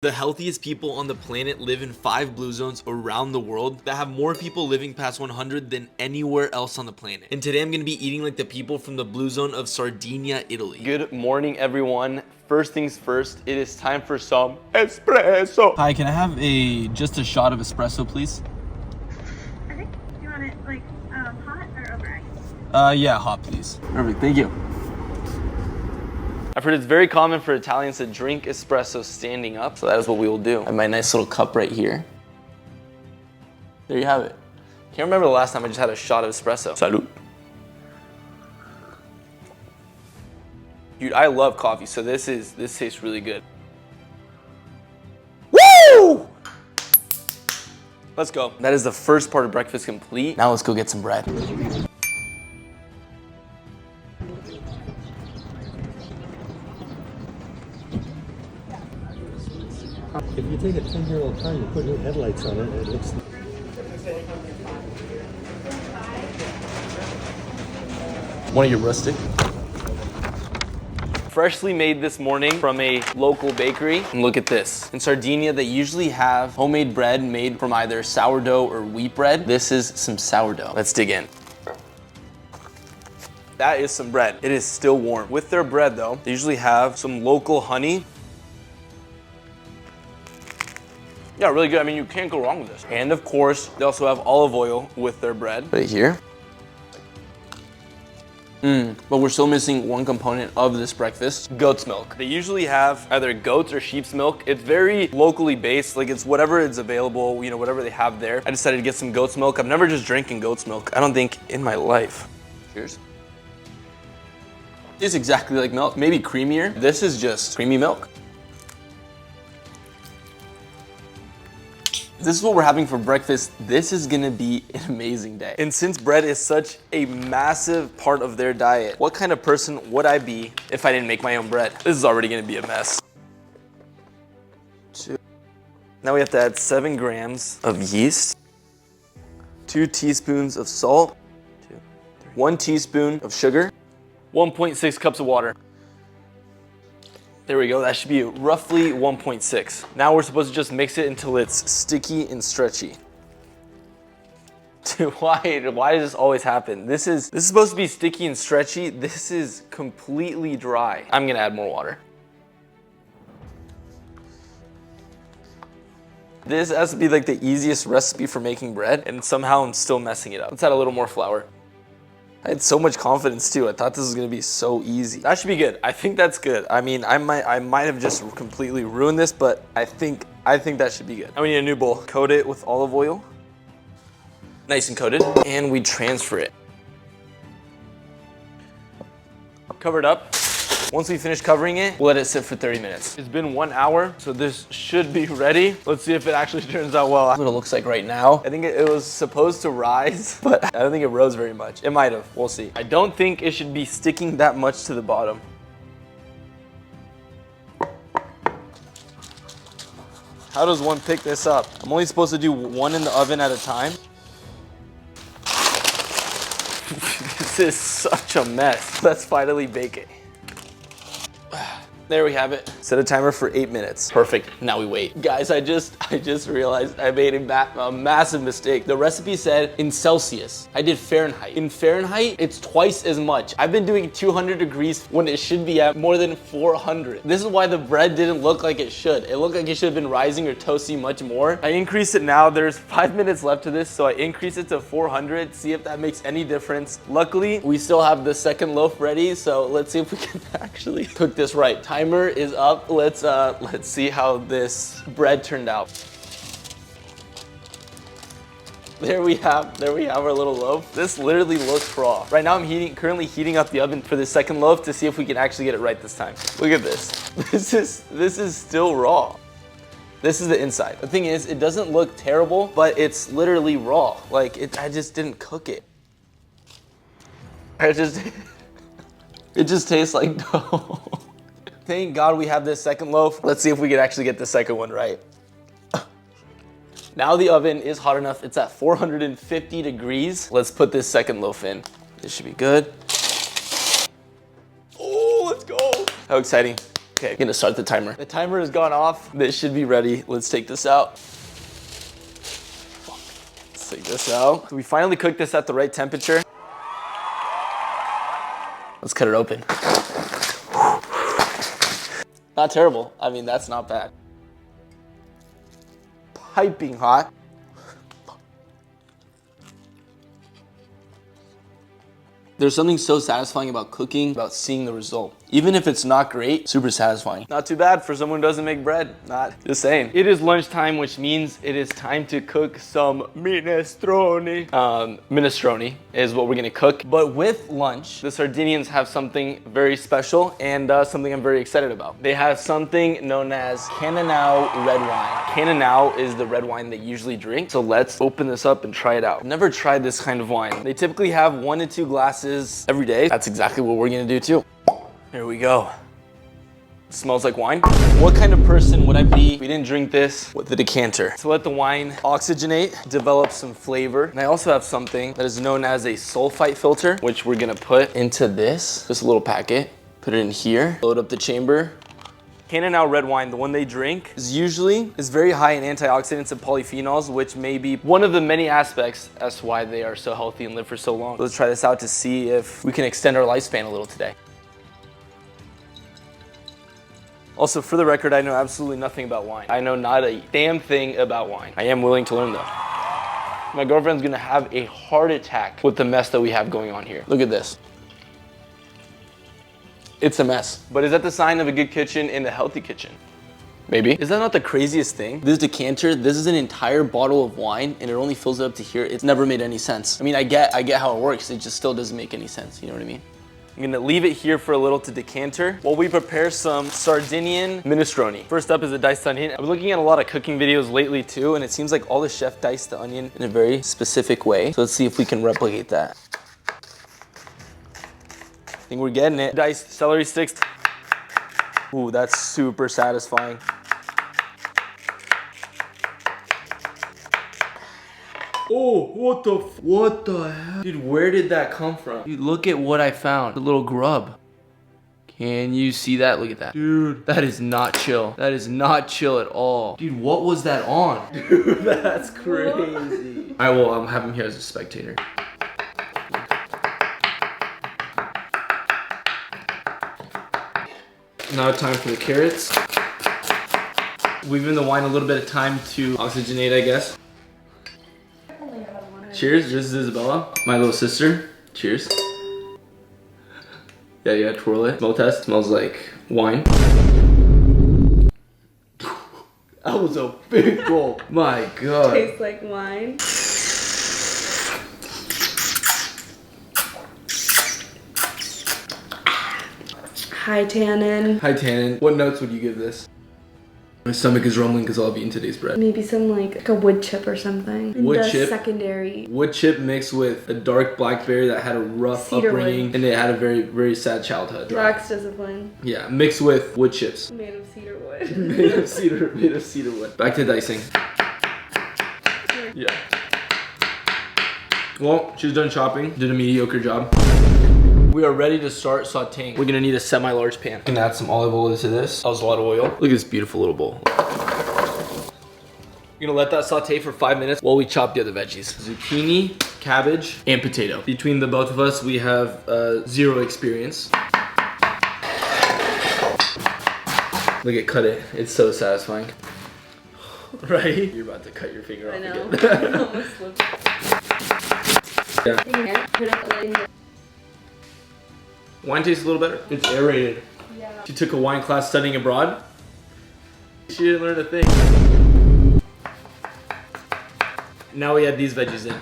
The healthiest people on the planet live in 5 blue zones around the world that have more people living past 100 than anywhere else on the planet. And today I'm gonna be eating like the people from the blue zone of Sardinia, Italy. Good morning, everyone. First things first, it is time for some espresso. Hi, can I have just a shot of espresso, please? Okay. Do you want it like hot or over ice? Yeah, hot, please. Perfect, thank you. I've heard it's very common for Italians to drink espresso standing up, so that is what we will do. I have my nice little cup right here. There you have it. Can't remember the last time I just had a shot of espresso. Salud. Dude, I love coffee, so this tastes really good. Woo! Let's go. That is the first part of breakfast complete. Now let's go get some bread. If you take a 10-year-old car and you put new headlights on it, it looks... Want to get rustic? Freshly made this morning from a local bakery. And look at this. In Sardinia, they usually have homemade bread made from either sourdough or wheat bread. This is some sourdough. Let's dig in. That is some bread. It is still warm. With their bread though, they usually have some local honey. Yeah, really good. I mean, you can't go wrong with this. And of course, they also have olive oil with their bread. Right here. But we're still missing one component of this breakfast, goat's milk. They usually have either goat's or sheep's milk. It's very locally based, like it's whatever is available, you know, whatever they have there. I decided to get some goat's milk. I've never just drinking goat's milk, I don't think, in my life. Cheers. It's exactly like milk, maybe creamier. This is just creamy milk. This is what we're having for breakfast. This is gonna be an amazing day. And since bread is such a massive part of their diet, what kind of person would I be if I didn't make my own bread? This is already gonna be a mess. Now we have to add 7 grams of yeast, 2 teaspoons of salt, 1 teaspoon of sugar, 1.6 cups of water. There we go, that should be roughly 1.6. Now we're supposed to just mix it until it's sticky and stretchy. Dude, why does this always happen? This is supposed to be sticky and stretchy. This is completely dry. I'm gonna add more water. This has to be like the easiest recipe for making bread, and somehow I'm still messing it up. Let's add a little more flour. I had so much confidence too. I thought this was gonna be so easy. That should be good. I think that's good. I mean, I might have just completely ruined this, but I think that should be good. Now we need a new bowl. Coat it with olive oil. Nice and coated. And we transfer it. Cover it up. Once we finish covering it, we'll let it sit for 30 minutes. It's been 1 hour, so this should be ready. Let's see if it actually turns out well. That's what it looks like right now. I think it was supposed to rise, but I don't think it rose very much. It might have, we'll see. I don't think it should be sticking that much to the bottom. How does one pick this up? I'm only supposed to do 1 in the oven at a time. This is such a mess. Let's finally bake it. There we have it. Set a timer for 8 minutes. Perfect, now we wait. Guys, I just realized I made a massive mistake. The recipe said in Celsius. I did Fahrenheit. In Fahrenheit, it's twice as much. I've been doing 200 degrees when it should be at more than 400. This is why the bread didn't look like it should. It looked like it should have been rising or toasty much more. I increased it now. There's 5 minutes left to this, so I increased it to 400. See if that makes any difference. Luckily, we still have the second loaf ready, so let's see if we can actually cook this right. Timer is up. Let's see how this bread turned out. There we have our little loaf. This literally looks raw. Right now I'm currently heating up the oven for the second loaf to see if we can actually get it right this time. Look at this. This is still raw. This is the inside. The thing is, it doesn't look terrible, but it's literally raw. Like I just didn't cook it. It just tastes like dough. Thank God we have this second loaf. Let's see if we can actually get the second one right. Now the oven is hot enough. It's at 450 degrees. Let's put this second loaf in. This should be good. Oh, let's go. How exciting. Okay, gonna start the timer. The timer has gone off. This should be ready. Let's take this out. Let's take this out. We finally cooked this at the right temperature. Let's cut it open. Not terrible. I mean, that's not bad. Piping hot. There's something so satisfying about cooking, about seeing the result. Even if it's not great, super satisfying. Not too bad for someone who doesn't make bread. Not just saying. It is lunchtime, which means it is time to cook some minestrone. Minestrone is what we're gonna cook. But with lunch, the Sardinians have something very special and something I'm very excited about. They have something known as Cannonau red wine. Cannonau is the red wine they usually drink. So let's open this up and try it out. I've never tried this kind of wine. They typically have 1 to 2 glasses every day. That's exactly what we're gonna do too. Here we go. It smells like wine. What kind of person would I be if we didn't drink this with the decanter? To let the wine oxygenate, develop some flavor. And I also have something that is known as a sulfite filter, which we're gonna put into this little packet. Put it in here, load up the chamber. Cannonau red wine, the one they drink, is very high in antioxidants and polyphenols, which may be one of the many aspects as to why they are so healthy and live for so long. Let's try this out to see if we can extend our lifespan a little today. Also, for the record, I know absolutely nothing about wine. I know not a damn thing about wine. I am willing to learn though. My girlfriend's gonna have a heart attack with the mess that we have going on here. Look at this. It's a mess. But is that the sign of a good kitchen and a healthy kitchen? Maybe. Is that not the craziest thing? This decanter, this is an entire bottle of wine and it only fills it up to here. It's never made any sense. I mean, I get how it works. It just still doesn't make any sense. You know what I mean? I'm gonna leave it here for a little to decanter while we prepare some Sardinian minestrone. First up is a diced onion. I've been looking at a lot of cooking videos lately too, and it seems like all the chefs dice the onion in a very specific way. So let's see if we can replicate that. I think we're getting it. Diced celery sticks. Ooh, that's super satisfying. Oh, what the hell? Dude, where did that come from? Dude, look at what I found. The little grub. Can you see that? Look at that. Dude, that is not chill. That is not chill at all. Dude, what was that on? Dude, that's crazy. I will have him here as a spectator. Now time for the carrots. We've given the wine a little bit of time to oxygenate, I guess. Cheers, this is Isabella, my little sister. Cheers. Yeah, twirl it. Smell test, smells like wine. That was a big gulp. My God. Tastes like wine. High tannin. High tannin. What notes would you give this? My stomach is rumbling because I'll be eating today's bread. Maybe some like a wood chip or something. And Wood the chip? secondary. Wood chip mixed with a dark blackberry that had a rough Cedarwood. upbringing and it had a very, very sad childhood. Lax discipline. Yeah, mixed with wood chips. Made of cedar wood. made of cedar wood. Back to dicing. Yeah. Well, she's done chopping. Did a mediocre job. We are ready to start sauteing. We're gonna need a semi-large pan. Gonna add some olive oil into this. That was a lot of oil. Look at this beautiful little bowl. We're gonna let that saute for 5 minutes while we chop the other veggies. Zucchini, cabbage, and potato. Between the both of us, we have 0 experience. Look at cut it. It's so satisfying. Right? You're about to cut your finger off I know. again. I almost slipped. Yeah. Put it in the Wine tastes a little better. It's aerated. yeah. She took a wine class studying abroad. She didn't learn a thing. Now we add these veggies in.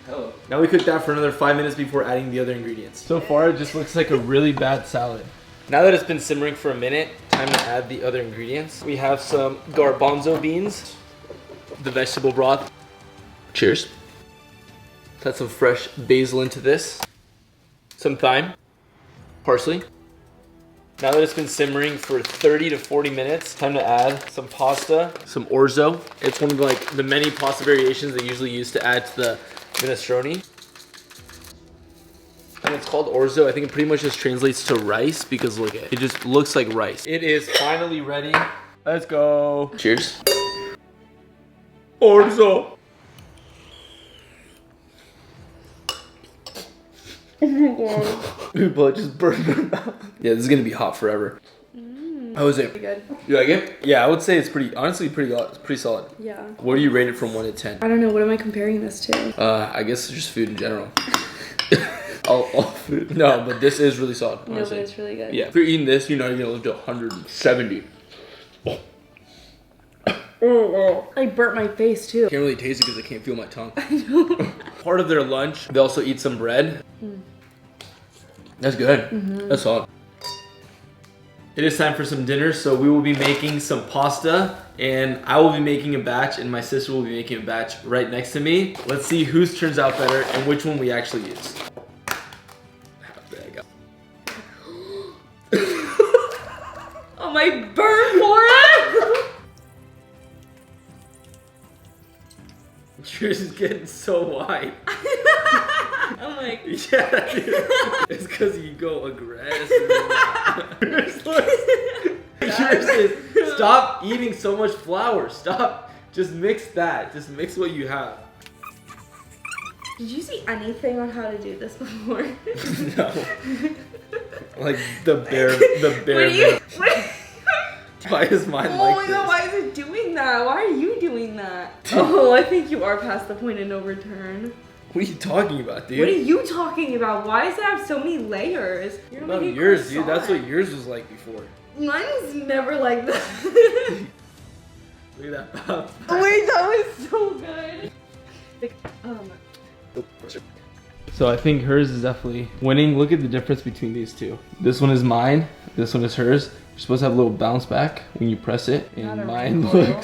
Hello. Now we cook that for another 5 minutes before adding the other ingredients. So far, it just looks like a really bad salad. Now that it's been simmering for a minute, time to add the other ingredients. We have some garbanzo beans, the vegetable broth. Cheers. Add some fresh basil into this. Some thyme, parsley. Now that it's been simmering for 30 to 40 minutes, time to add some pasta, some orzo. It's one of the many pasta variations they usually use to add to the minestrone. I'm it's called orzo, I think it pretty much just translates to rice because look at it. It just looks like rice. It is finally ready. Let's go. Cheers. Orzo. Oh my god. Dude, but just burned my mouth. Yeah, this is gonna be hot forever. How is it? Pretty good. You like it? Yeah, I would say it's pretty solid. Yeah. What do you rate it from 1 to 10? I don't know. What am I comparing this to? I guess just food in general. all food. No, but this is really solid. No, but it's really good. Yeah, if you're eating this, you're not even gonna live to 170. I burnt my face too. Can't really taste it because I can't feel my tongue. Part of their lunch, they also eat some bread. That's good. That's solid. It is time for some dinner, so we will be making some pasta, and I will be making a batch, and my sister will be making a batch right next to me. Let's see whose turns out better and which one we actually use. Oh, my burn forehead! Yours is getting so wide. I'm like, Yeah, dude. It's because you go aggressive. Yours is, stop eating so much flour. Stop. Just mix that. Just mix what you have. did you see anything on how to do this before? No. Like the bare. What do you? Why is mine Oh like my this? god, why is it doing that? Why are you doing that? Oh, I think you are past the point of no return. What are you talking about, dude? What are you talking about? Why does it have so many layers? You're Not making yours, dude. That's croissant. what yours was like before. Mine's never like that. Look at that bounce. Oh wait, that was so good. Like, So I think hers is definitely winning. Look at the difference between these two. This one is mine. This one is hers. You're supposed to have a little bounce back when you press it, Not and a mine recoil.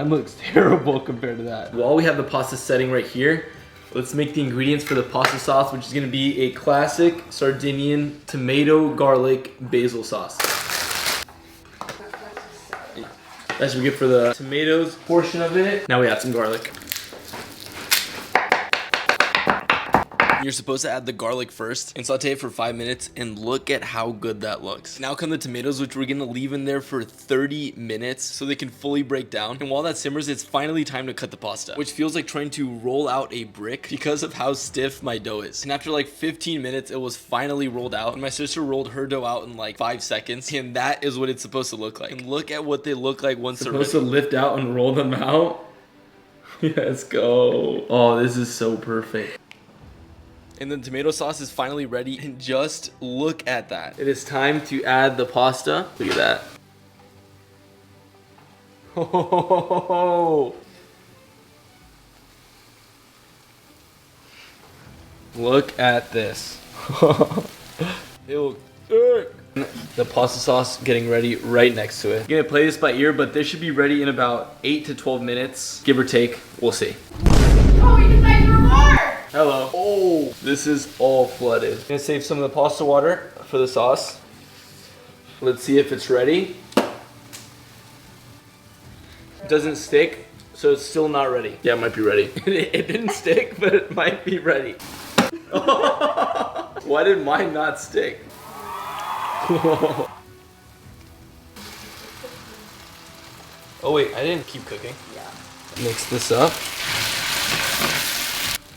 looks terrible compared to that. While we have the pasta setting right here, let's make the ingredients for the pasta sauce, which is gonna be a classic Sardinian tomato garlic basil sauce. That's what we get for the tomatoes portion of it. Now we add some garlic. You're supposed to add the garlic first and saute it for 5 minutes, and look at how good that looks. Now come the tomatoes, which we're gonna leave in there for 30 minutes so they can fully break down. And while that simmers, it's finally time to cut the pasta, which feels like trying to roll out a brick because of how stiff my dough is. And after like 15 minutes, it was finally rolled out, and my sister rolled her dough out in like 5 seconds, and that is what it's supposed to look like. And look at what they look like once they're Supposed to lift out and roll them out. Let's go. Oh, this is so perfect. And then tomato sauce is finally ready, and just look at that. It is time to add the pasta. Look at that. Oh, look at this. It looks good. The pasta sauce getting ready right next to it. I'm gonna play this by ear, but this should be ready in about 8 to 12 minutes, give or take. We'll see. oh, we decided for more! Hello. Oh, this is all flooded. I'm gonna save some of the pasta water for the sauce. Let's see if it's ready. It doesn't stick, so it's still not ready. Yeah, it might be ready. It didn't stick, but it might be ready. Why did mine not stick? Oh wait, I didn't keep cooking. Yeah. Mix this up.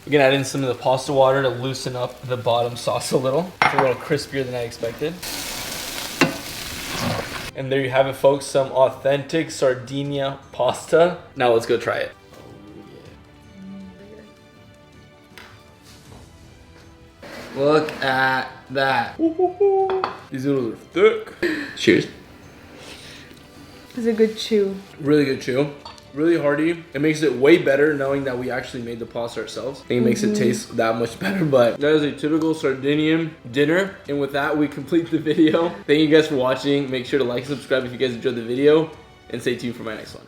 We're gonna add in some of the pasta water to loosen up the bottom sauce a little. It's a little crispier than I expected. And there you have it, folks, some authentic Sardinia pasta. Now let's go try it. Look at that. These noodles are thick. Cheers. It's a good chew. Really good chew. Really hearty. It makes it way better knowing that we actually made the pasta ourselves. I think it makes it taste that much better, but that is a typical Sardinian dinner. And with that, we complete the video. Thank you guys for watching. Make sure to like and subscribe if you guys enjoyed the video, and stay tuned for my next one.